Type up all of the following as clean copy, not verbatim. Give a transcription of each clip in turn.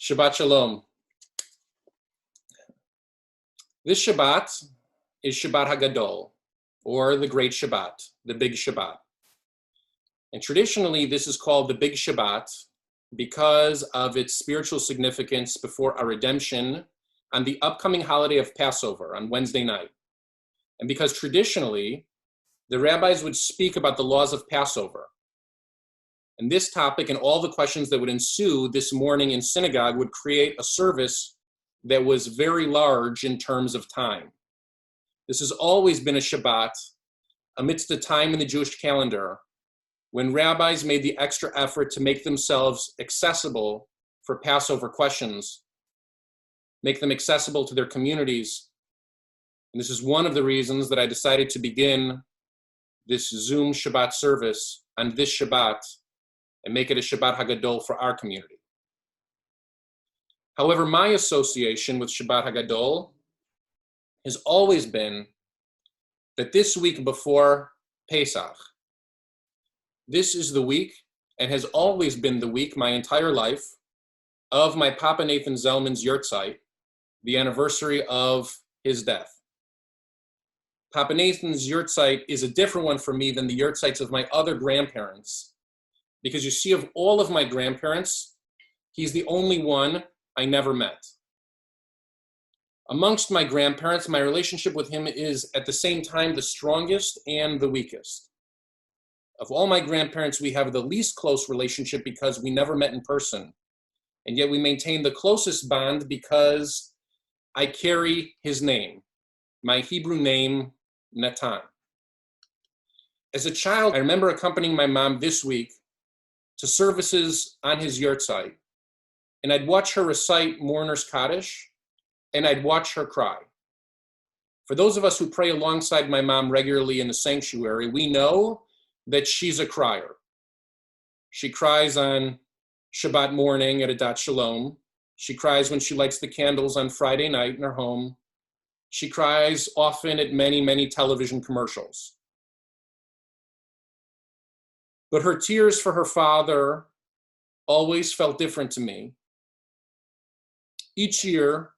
Shabbat Shalom. This Shabbat is Shabbat HaGadol, or the Great Shabbat, the Big Shabbat. And traditionally, this is called the Big Shabbat because of its spiritual significance before our redemption on the upcoming holiday of Passover on Wednesday night. And because traditionally, the rabbis would speak about the laws of Passover. And this topic and all the questions that would ensue this morning in synagogue would create a service that was very large in terms of time. This has always been a Shabbat amidst the time in the Jewish calendar when rabbis made the extra effort to make themselves accessible for Passover questions, make them accessible to their communities. And this is one of the reasons that I decided to begin this Zoom Shabbat service on this Shabbat and make it a Shabbat HaGadol for our community. However, my association with Shabbat HaGadol has always been that this week before Pesach, this is the week, and has always been the week my entire life, of my Papa Nathan Zellman's yurtzeit, the anniversary of his death. Papa Nathan's yurtzeit is a different one for me than the yurtzeits of my other grandparents, because you see, of all of my grandparents, he's the only one I never met. Amongst my grandparents, my relationship with him is at the same time the strongest and the weakest. Of all my grandparents, we have the least close relationship because we never met in person. And yet we maintain the closest bond because I carry his name, my Hebrew name, Natan. As a child, I remember accompanying my mom this week to services on his yurtzeit, and I'd watch her recite Mourner's Kaddish, and I'd watch her cry. For those of us who pray alongside my mom regularly in the sanctuary, we know that she's a crier. She cries on Shabbat morning at Adat Shalom. She cries when she lights the candles on Friday night in her home. She cries often at many, many television commercials. But her tears for her father always felt different to me. Each year,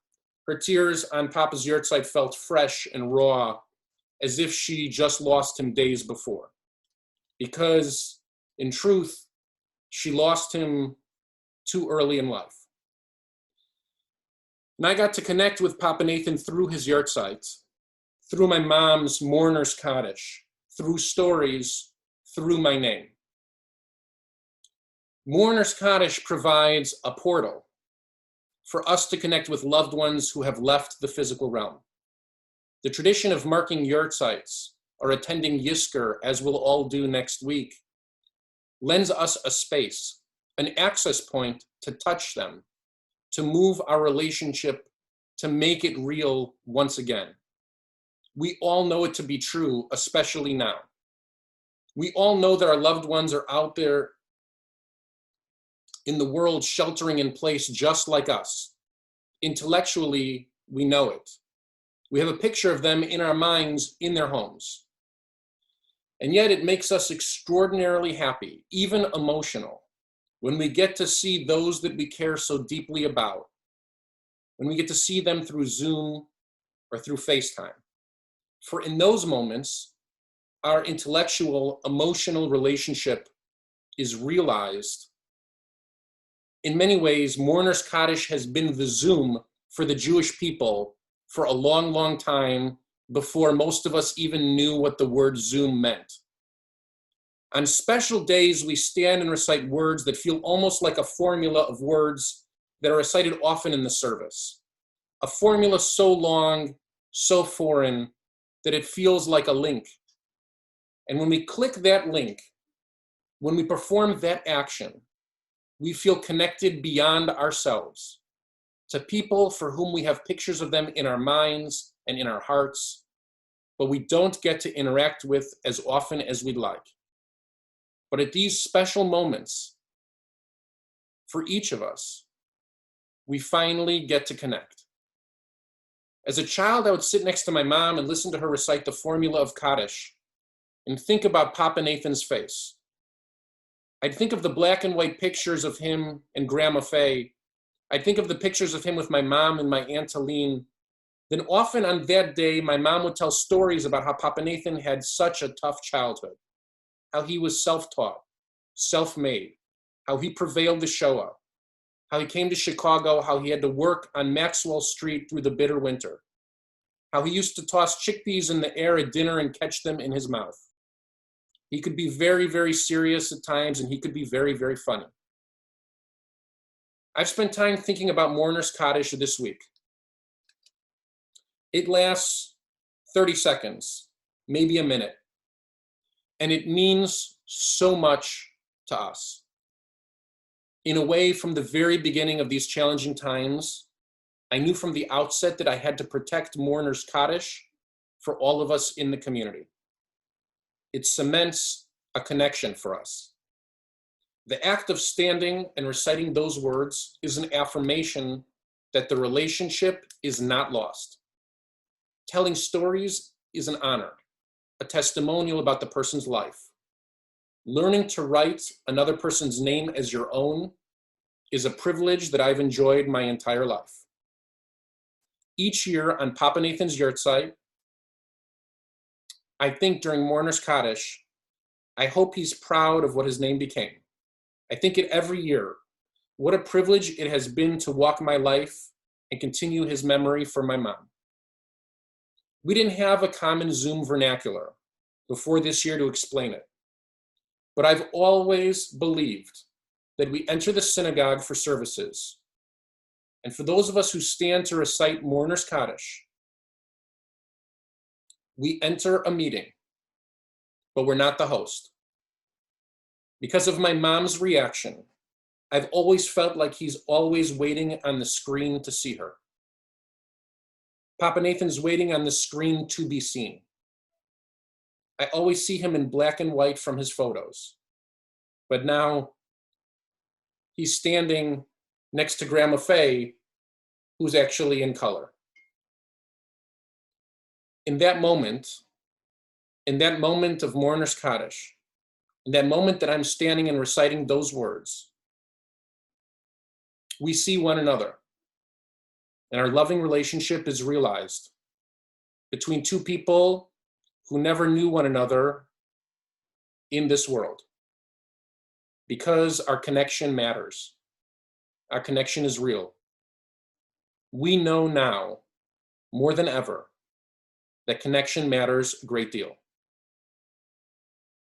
her tears on Papa's yurtzeit felt fresh and raw, as if she just lost him days before. Because, in truth, she lost him too early in life. And I got to connect with Papa Nathan through his yurtzeit, through my mom's Mourner's Kaddish, through stories, through my name. Mourner's Kaddish provides a portal for us to connect with loved ones who have left the physical realm. The tradition of marking yurtzeits or attending Yisker, as we'll all do next week, lends us a space, an access point to touch them, to move our relationship, to make it real once again. We all know it to be true, especially now. We all know that our loved ones are out there in the world sheltering in place just like us. Intellectually, we know it. We have a picture of them in our minds, in their homes. And yet it makes us extraordinarily happy, even emotional, when we get to see those that we care so deeply about, when we get to see them through Zoom or through FaceTime. For in those moments, our intellectual, emotional relationship is realized. In many ways, Mourner's Kaddish has been the Zoom for the Jewish people for a long, long time before most of us even knew what the word Zoom meant. On special days, we stand and recite words that feel almost like a formula of words that are recited often in the service. A formula so long, so foreign, that it feels like a link. And when we click that link, when we perform that action, we feel connected beyond ourselves to people for whom we have pictures of them in our minds and in our hearts, but we don't get to interact with as often as we'd like. But at these special moments, for each of us, we finally get to connect. As a child, I would sit next to my mom and listen to her recite the formula of Kaddish and think about Papa Nathan's face. I'd think of the black and white pictures of him and Grandma Faye I think of the pictures of him with my mom and my Aunt Aline. Then often on that day, my mom would tell stories about how Papa Nathan had such a tough childhood, how he was self-taught, self-made, how he prevailed the Shoah, how he came to Chicago, how he had to work on Maxwell Street through the bitter winter, how he used to toss chickpeas in the air at dinner and catch them in his mouth. He could be very, very serious at times, and he could be very, very funny. I've spent time thinking about Mourner's Kaddish this week. It lasts 30 seconds, maybe a minute, and it means so much to us. In a way, from the very beginning of these challenging times, I knew from the outset that I had to protect Mourner's Kaddish for all of us in the community. It cements a connection for us. The act of standing and reciting those words is an affirmation that the relationship is not lost. Telling stories is an honor, a testimonial about the person's life. Learning to write another person's name as your own is a privilege that I've enjoyed my entire life. Each year on Papa Nathan's yahrzeit, I think during Mourner's Kaddish, I hope he's proud of what his name became. I think it every year. What a privilege it has been to walk my life and continue his memory for my mom. We didn't have a common Zoom vernacular before this year to explain it, but I've always believed that we enter the synagogue for services. And for those of us who stand to recite Mourner's Kaddish, we enter a meeting, but we're not the host. Because of my mom's reaction, I've always felt like he's always waiting on the screen to see her. Papa Nathan's waiting on the screen to be seen. I always see him in black and white from his photos, but now he's standing next to Grandma Faye, who's actually in color. In that moment of Mourner's Kaddish, in that moment that I'm standing and reciting those words, we see one another, and our loving relationship is realized between two people who never knew one another in this world. Because our connection matters. Our connection is real. We know now, more than ever, that connection matters a great deal.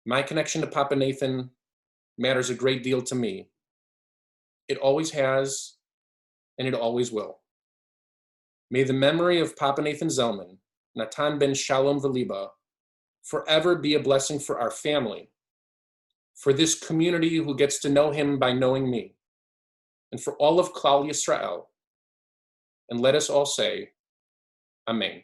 My connection to Papa Nathan matters a great deal to me. It always has, and it always will. May the memory of Papa Nathan Zellman, Natan ben Shalom Veliba, forever be a blessing for our family, for this community who gets to know him by knowing me, and for all of Klal Yisrael. And let us all say, Amen.